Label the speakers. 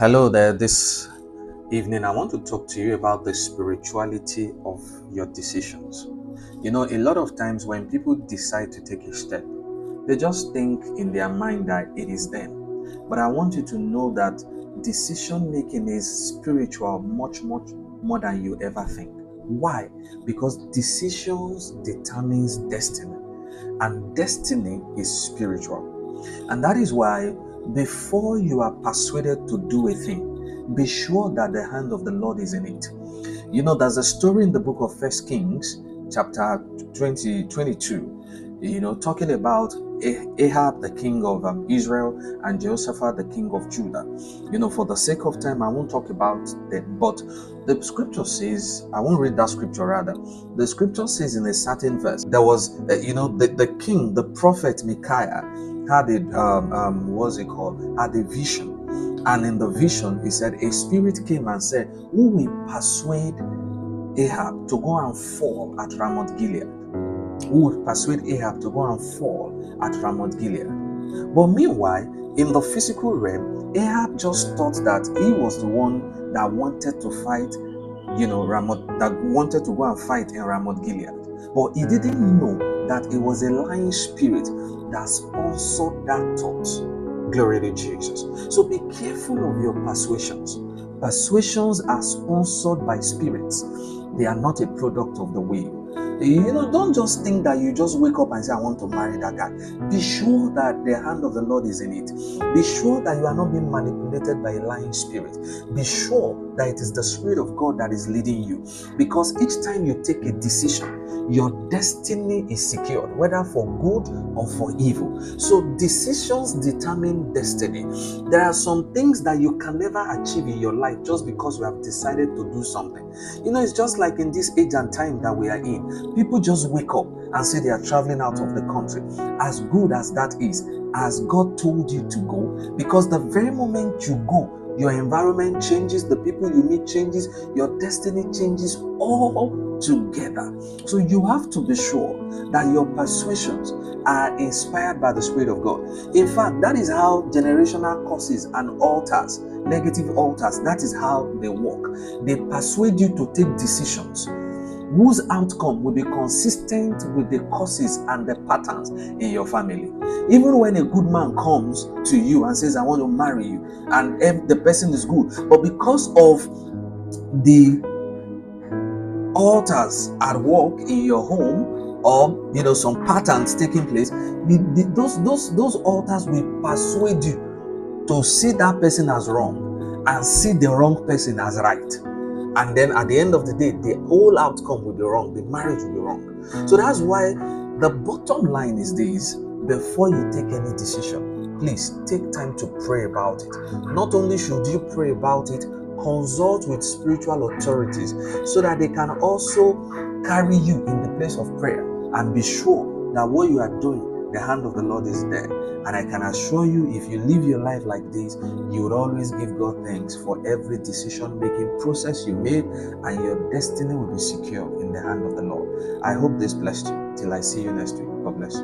Speaker 1: Hello there. This evening, I want to talk to you about the spirituality of your decisions. A lot of times when people decide to take a step, they just think in their mind that it is them. But I want you to know that decision making is spiritual much, much more than you ever think. Why? Because decisions determines destiny, and destiny is spiritual. And that is why, before you are persuaded to do a thing, be sure that the hand of the Lord is in it. There's a story in the book of First Kings, chapter 22, talking about Ahab, the king of Israel, and Jehoshaphat, the king of Judah. For the sake of time, I won't talk about them, but the scripture says, I won't read that scripture rather. The scripture says in a certain verse, there was, the king, the prophet Micaiah, had had a vision. And in the vision, he said, a spirit came and said, who will persuade Ahab to go and fall at Ramoth Gilead? Who would persuade Ahab to go and fall at Ramoth Gilead? But meanwhile, in the physical realm, Ahab just thought that he was the one that wanted to fight, that wanted to go and fight in Ramoth Gilead. But he didn't know that it was a lying spirit that sponsored that thought. Glory to Jesus. So be careful of your persuasions. Persuasions are sponsored by spirits. They are not a product of the will. Don't just think that you just wake up and say, I want to marry that guy. Be sure that the hand of the Lord is in it. Be sure that you are not being manipulated by a lying spirit. Be sure that it is the Spirit of God that is leading you. Because each time you take a decision, your destiny is secured, whether for good or for evil. So decisions determine destiny. There are some things that you can never achieve in your life just because you have decided to do something. It's just like in this age and time that we are in. People just wake up and say they are traveling out of the country. As good as that is, as God told you to go, because the very moment you go, your environment changes, the people you meet changes, your destiny changes all together. So you have to be sure that your persuasions are inspired by the Spirit of God. In fact, that is how generational curses and altars, negative altars, that is how they work. They persuade you to take decisions whose outcome will be consistent with the causes and the patterns in your family. Even when a good man comes to you and says, I want to marry you, and if the person is good, but because of the altars at work in your home, or some patterns taking place, those altars will persuade you to see that person as wrong and see the wrong person as right. And then at the end of the day, the whole outcome will be wrong. The marriage will be wrong. So that's why the bottom line is this: before you take any decision, please take time to pray about it. Not only should you pray about it, consult with spiritual authorities so that they can also carry you in the place of prayer, and be sure that what you are doing, the hand of the Lord is there. And I can assure you, if you live your life like this, you would always give God thanks for every decision-making process you made, and your destiny will be secure in the hand of the Lord. I hope this blessed you. Till I see you next week. God bless you.